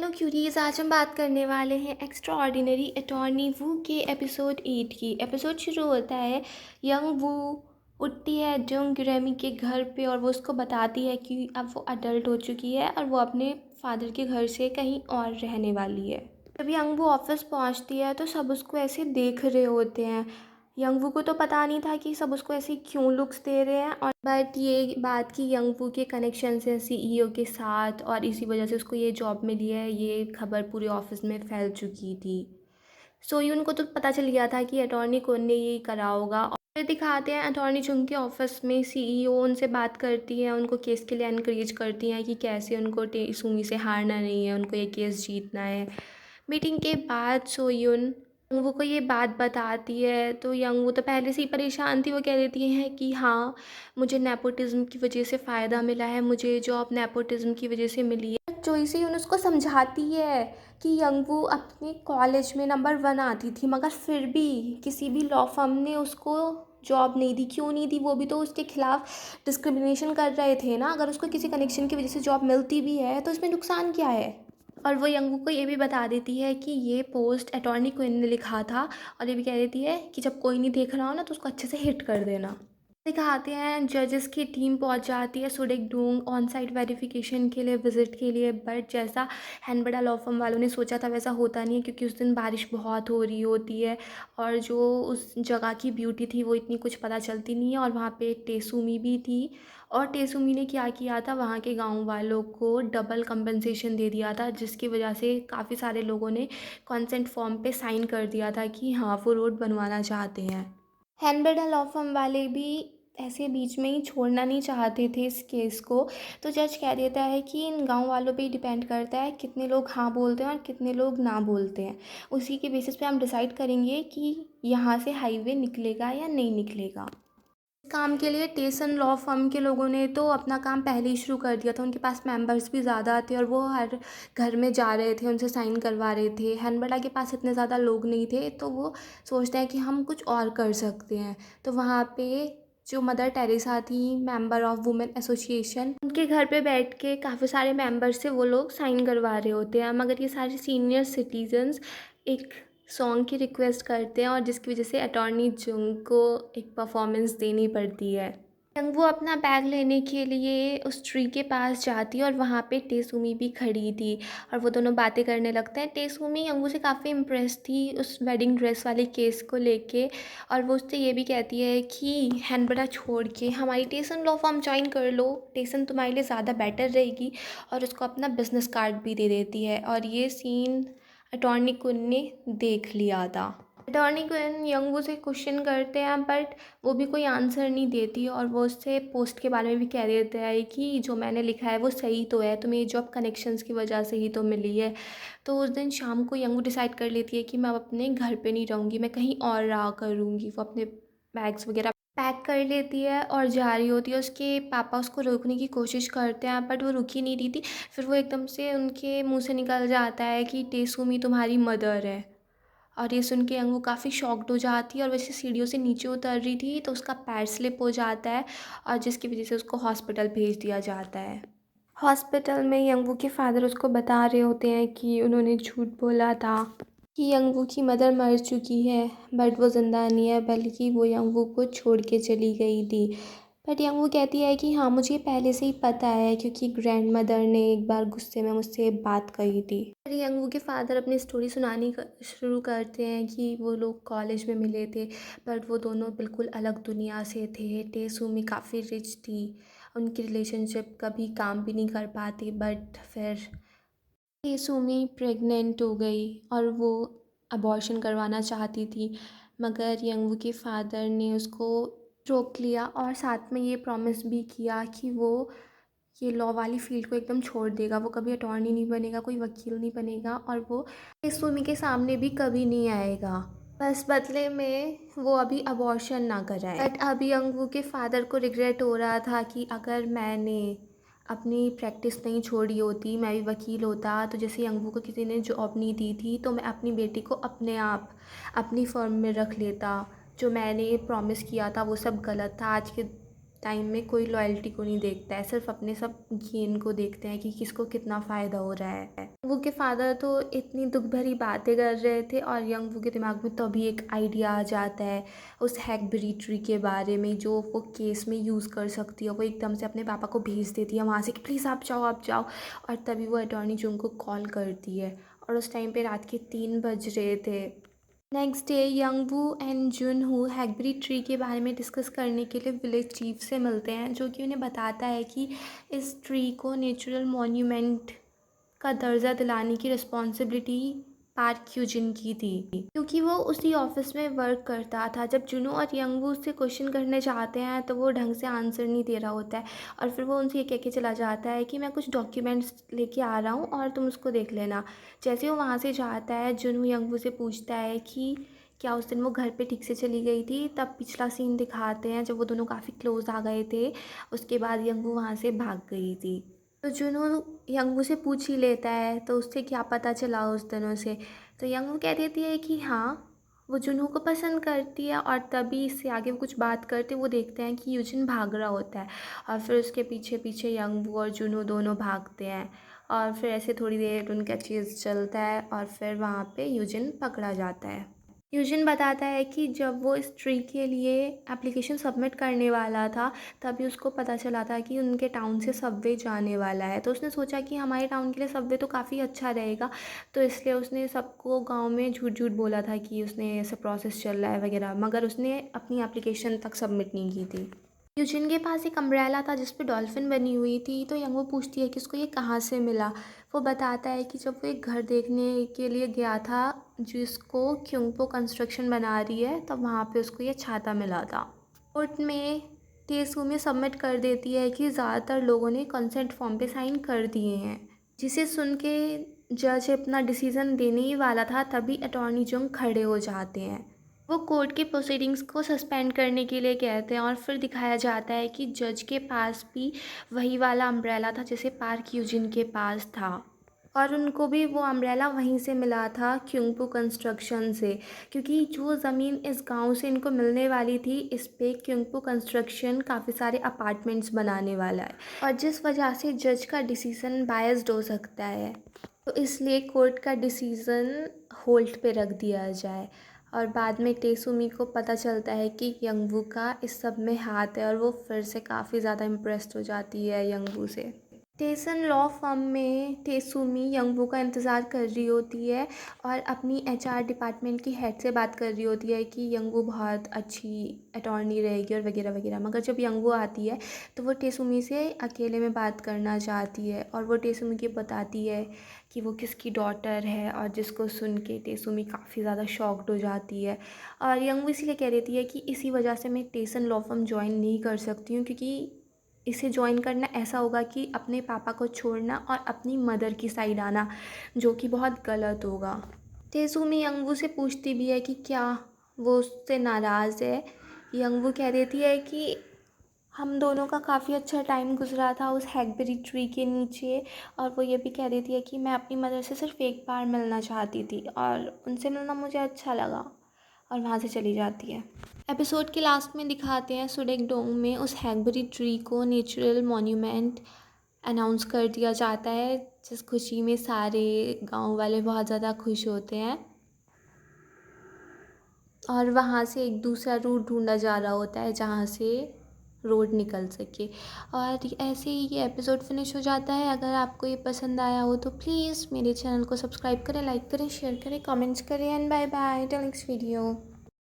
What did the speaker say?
Hello curies, आज हम बात करने वाले हैं एक्स्ट्रा ऑर्डिनरी अटॉर्नी वू के एपिसोड 8 की। एपिसोड शुरू होता है, यंग वू उठती है जंग रेमी के घर पे और वो उसको बताती है कि अब वो अडल्ट हो चुकी है और वो अपने फादर के घर से कहीं और रहने वाली है। जब यंग वू ऑफिस पहुंचती है तो सब उसको ऐसे देख रहे होते हैं। यंगवू को तो पता नहीं था कि सब उसको ऐसे क्यों लुक्स दे रहे हैं, और बट ये बात कि यंगवू के कनेक्शन से सीईओ के साथ और इसी वजह से उसको ये जॉब मिली है, ये खबर पूरे ऑफिस में फैल चुकी थी। सोयून को तो पता चल गया था कि अटॉर्नी कौन ने ये करा होगा। और फिर दिखाते हैं अटॉर्नी चुंग के ऑफिस में सीईओ उनसे बात करती है, उनको केस के लिए एनकरेज करती हैं कि कैसे उनको सुमी से हारना नहीं है, उनको ये केस जीतना है। मीटिंग के बाद सोयून यंगवू को ये बात बताती है तो यंगवू तो पहले से ही परेशान थी। वो कह देती है कि हाँ, मुझे नेपोटिज्म की वजह से फ़ायदा मिला है, मुझे जॉब नेपोटिज्म की वजह से मिली है। जोइसी उसको समझाती है कि यंगवू अपने कॉलेज में नंबर 1 आती थी, मगर फिर भी किसी भी लॉ फर्म ने उसको जॉब नहीं दी। क्यों नहीं दी? वो भी तो उसके खिलाफ डिस्क्रिमिनेशन कर रहे थे ना। अगर उसको किसी कनेक्शन की वजह से जॉब मिलती भी है तो इसमें नुकसान क्या है? और वो यंगू को ये भी बता देती है कि ये पोस्ट अटॉर्नी क्विन ने लिखा था, और ये भी कह देती है कि जब कोई नहीं देख रहा हो ना तो उसको अच्छे से हिट कर देना। दिखाते हैं जजेस की टीम पहुंच जाती है सुडेक डूंग ऑन साइट वेरिफिकेशन के लिए, विजिट के लिए। बट जैसा हैनबड़ा लॉ फर्म वालों ने सोचा था वैसा होता नहीं है, क्योंकि उस दिन बारिश बहुत हो रही होती है और जो उस जगह की ब्यूटी थी वो इतनी कुछ पता चलती नहीं है। और वहाँ पे एक टेसुमी भी थी, और टेसुमी ने क्या किया था, वहाँ के गांव वालों को डबल कंपनसेशन दे दिया था, जिसकी वजह से काफ़ी सारे लोगों ने कॉन्सेंट फॉर्म पे साइन कर दिया था कि हाँ वो रोड बनवाना चाहते हैं। हैनबेडा लॉ फर्म वाले भी ऐसे बीच में ही छोड़ना नहीं चाहते थे इस केस को। तो जज कह देता है कि इन गांव वालों पे ही डिपेंड करता है कितने लोग हाँ बोलते हैं और कितने लोग ना बोलते हैं। उसी के बेसिस पे हम डिसाइड करेंगे कि यहाँ से हाईवे निकलेगा या नहीं निकलेगा। काम के लिए टेसन लॉ फर्म के लोगों ने तो अपना काम पहले ही शुरू कर दिया था। उनके पास मेंबर्स भी ज़्यादा थे और वो हर घर में जा रहे थे, उनसे साइन करवा रहे थे। हैनबड़ा के पास इतने ज़्यादा लोग नहीं थे, तो वो सोचते हैं कि हम कुछ और कर सकते हैं। तो वहाँ पे जो मदर टेरेसा थी, मेंबर ऑफ वुमेन एसोसिएशन, उनके घर पे बैठ के काफ़ी सारे मेंबर्स से वो लोग साइन करवा रहे होते हैं। मगर ये सारे सीनियर सिटीजन्स एक सॉन्ग की रिक्वेस्ट करते हैं, और जिसकी वजह से अटॉर्नी जुंग को एक परफॉर्मेंस देनी पड़ती है। जंग वो अपना बैग लेने के लिए उस ट्री के पास जाती है और वहाँ पे टेसुमी भी खड़ी थी, और वो दोनों बातें करने लगते हैं। टेसुमी यंगू से काफ़ी इम्प्रेस थी उस वेडिंग ड्रेस वाले केस को लेके, और वो उससे ये भी कहती है कि हैनबड़ा छोड़ के हमारी टेसन लॉ फर्म ज्वाइन कर लो, टेसन तुम्हारे लिए ज़्यादा बेटर रहेगी। और उसको अपना बिजनेस कार्ड भी दे देती है, और ये सीन अटॉर्नी क्विन ने देख लिया था। अटॉर्नी क्विन यंगू से क्वेश्चन करते हैं, बट वो भी कोई आंसर नहीं देती, और वो उससे पोस्ट के बारे में भी कह देते हैं कि जो मैंने लिखा है वो सही तो है, तो मेरी जॉब कनेक्शंस की वजह से ही तो मिली है। तो उस दिन शाम को यंगू डिसाइड कर लेती है कि मैं अपने घर पे नहीं रहूँगी, मैं कहीं और रहा करूँगी। वो अपने बैग्स वगैरह पैक कर लेती है और जा रही होती है। उसके पापा उसको रोकने की कोशिश करते हैं, बट वो रुक ही नहीं रही थी। फिर वो एकदम से उनके मुंह से निकल जाता है कि टेसुमी तुम्हारी मदर है। और ये सुन के यंगू काफ़ी शॉक्ड हो जाती है, और वैसे सीढ़ियों से नीचे उतर रही थी तो उसका पैर स्लिप हो जाता है, और जिसकी वजह से उसको हॉस्पिटल भेज दिया जाता है। हॉस्पिटल में यंगू के फादर उसको बता रहे होते हैं कि उन्होंने झूठ बोला था कि यंगू की मदर मर चुकी है, बट वो ज़िंदा नहीं है, बल्कि वो यंगू को छोड़ के चली गई थी। बट यंगू कहती है कि हाँ, मुझे पहले से ही पता है, क्योंकि ग्रैंड मदर ने एक बार गुस्से में मुझसे बात कही थी। फिर यंगू के फादर अपनी स्टोरी सुनानी शुरू करते हैं कि वो लोग कॉलेज में मिले थे, बट वो दोनों बिल्कुल अलग दुनिया से थे। टेसुमी काफ़ी रिच थी, उनकी रिलेशनशिप कभी काम भी नहीं कर पाती, बट फिर टेसुमी प्रेग्नेंट हो गई और वो अबॉर्शन करवाना चाहती थी, मगर यंगू के फादर ने उसको रोक लिया, और साथ में ये प्रॉमिस भी किया कि वो ये लॉ वाली फील्ड को एकदम छोड़ देगा। वो कभी अटॉर्नी नहीं बनेगा, कोई वकील नहीं बनेगा, और वो टेसुमी के सामने भी कभी नहीं आएगा। बस बदले में वो अभी अबॉर्शन ना कराए। बट अभी यंगू के फादर को रिग्रेट हो रहा था कि अगर मैंने अपनी प्रैक्टिस नहीं छोड़ी होती, मैं भी वकील होता, तो जैसे यंगू को किसी ने जॉब नहीं दी थी, तो मैं अपनी बेटी को अपने आप अपनी फर्म में रख लेता। जो मैंने प्रॉमिस किया था वो सब गलत था। आज के टाइम में कोई लॉयल्टी को नहीं देखता है, सिर्फ अपने सब गेन को देखते हैं कि किसको कितना फ़ायदा हो रहा है। वो के फादर तो इतनी दुख भरी बातें कर रहे थे और यंग वो के दिमाग में तभी एक आइडिया आ जाता है उस हैकबेरी ट्री के बारे में जो वो केस में यूज़ कर सकती है। वो एकदम से अपने पापा को भेज देती है वहाँ से कि प्लीज़ आप जाओ आप जाओ, और तभी वो अटॉर्नी जुंग को कॉल करती है और उस टाइम पे रात के 3 बज रहे थे। Next day Young Woo and Jun Ho hackberry tree के बारे में डिस्कस करने के लिए विलेज चीफ से मिलते हैं, जो कि उन्हें बताता है कि इस ट्री को नेचुरल मॉन्यूमेंट का दर्जा दिलाने की रिस्पॉन्सिबिलिटी पार्क क्यूजिन की थी, क्योंकि वो उसी ऑफिस में वर्क करता था। जब जुनू और यंगवू उससे क्वेश्चन करने चाहते हैं तो वो ढंग से आंसर नहीं दे रहा होता है और फिर वो उनसे ये कह के चला जाता है कि मैं कुछ डॉक्यूमेंट्स लेके आ रहा हूँ और तुम उसको देख लेना। जैसे वो वहाँ से जाता है जुनू यंगवू से पूछता है कि क्या उस दिन वो घर पे ठीक से चली गई थी। तब पिछला सीन दिखाते हैं जब वो दोनों काफ़ी क्लोज आ गए थे, उसके बाद यंगवू वहाँ से भाग गई थी। तो जुनू यंगवू से पूछ ही लेता है तो उससे क्या पता चला उस दिनों से। तो यंगवू कह देती है कि हाँ वो जुनू को पसंद करती है, और तभी इससे आगे वो कुछ बात करते वो देखते हैं कि यूजिन भाग रहा होता है और फिर उसके पीछे पीछे यंगवू और जुनू दोनों भागते हैं और फिर ऐसे थोड़ी देर उनका चीज़ चलता है और फिर वहाँ पे यूजिन पकड़ा जाता है। यूजिन बताता है कि जब वो इस ट्री के लिए एप्लीकेशन सबमिट करने वाला था तभी उसको पता चला था कि उनके टाउन से सबवे जाने वाला है। तो उसने सोचा कि हमारे टाउन के लिए सबवे तो काफ़ी अच्छा रहेगा, तो इसलिए उसने सबको गांव में झूठ झूठ बोला था कि उसने ऐसा प्रोसेस चल रहा है वगैरह, मगर उसने अपनी एप्लीकेशन तक सबमिट नहीं की थी। यूजिन के पास एक अम्ब्रेला था जिस पे डॉल्फिन बनी हुई थी, तो यंगो पूछती है कि उसको ये कहाँ से मिला। वो बताता है कि जब वो एक घर देखने के लिए गया था जिसको क्योंगपो कंस्ट्रक्शन बना रही है, तब वहाँ पे उसको ये छाता मिला था। कोर्ट में तेसुमी सबमिट कर देती है कि ज़्यादातर लोगों ने कंसेंट फॉर्म पे साइन कर दिए हैं, जिसे सुन के जज अपना डिसीज़न देने ही वाला था तभी अटॉर्नी जुंग खड़े हो जाते हैं। वो कोर्ट के प्रोसीडिंग्स को सस्पेंड करने के लिए कहते हैं और फिर दिखाया जाता है कि जज के पास भी वही वाला अम्ब्रेला था जैसे पार्क यूजिन के पास था, और उनको भी वो अम्ब्रेला वहीं से मिला था क्योंगपो कंस्ट्रक्शन से, क्योंकि जो ज़मीन इस गांव से इनको मिलने वाली थी इस पे क्योंगपो कंस्ट्रक्शन काफ़ी सारे अपार्टमेंट्स बनाने वाला है, और जिस वजह से जज का डिसीज़न बायस्ड हो सकता है, तो इसलिए कोर्ट का डिसीज़न होल्ड पे रख दिया जाए। और बाद में टेसुमी को पता चलता है कि यंगवू का इस सब में हाथ है और वो फिर से काफ़ी ज़्यादा इम्प्रेस्ड हो जाती है यंगवू से। टेसन लॉ फर्म में टेसुमी यंगवू का इंतज़ार कर रही होती है और अपनी एचआर डिपार्टमेंट की हेड से बात कर रही होती है कि यंगवू बहुत अच्छी अटॉर्नी रहेगी और वगैरह वगैरह, मगर जब यंगवू आती है तो वो टेसुमी से अकेले में बात करना चाहती है और वो टेसुमी को बताती है कि वो किसकी डॉटर है, और जिसको सुन के टेसुमी काफ़ी ज़्यादा शॉक्ड हो जाती है। और यंगवू इसीलिए कह देती है कि इसी वजह से मैं टेसन लॉ फर्म ज्वाइन नहीं कर सकती हूँ, क्योंकि इसे ज्वाइन करना ऐसा होगा कि अपने पापा को छोड़ना और अपनी मदर की साइड आना, जो कि बहुत गलत होगा। तेसुमी यंगवू से पूछती भी है कि क्या वो उससे नाराज़ है। यंगवू कह देती है कि हम दोनों का काफ़ी अच्छा टाइम गुजरा था उस हैकबेरी ट्री के नीचे, और वो ये भी कह देती है कि मैं अपनी मदर से सिर्फ एक बार मिलना चाहती थी और उनसे मिलना मुझे अच्छा लगा, और वहाँ से चली जाती है। एपिसोड के लास्ट में दिखाते हैं सुडेकडोंग में उस हैकबेरी ट्री को नेचुरल मॉन्यूमेंट अनाउंस कर दिया जाता है, जिस खुशी में सारे गांव वाले बहुत ज़्यादा खुश होते हैं और वहाँ से एक दूसरा रूट ढूंढा जा रहा होता है जहाँ से रोड निकल सके। और ऐसे ही ये एपिसोड फिनिश हो जाता है। अगर आपको ये पसंद आया हो तो प्लीज़ मेरे चैनल को सब्सक्राइब करें, लाइक करें, शेयर करें, कमेंट्स करें, and bye bye till next video.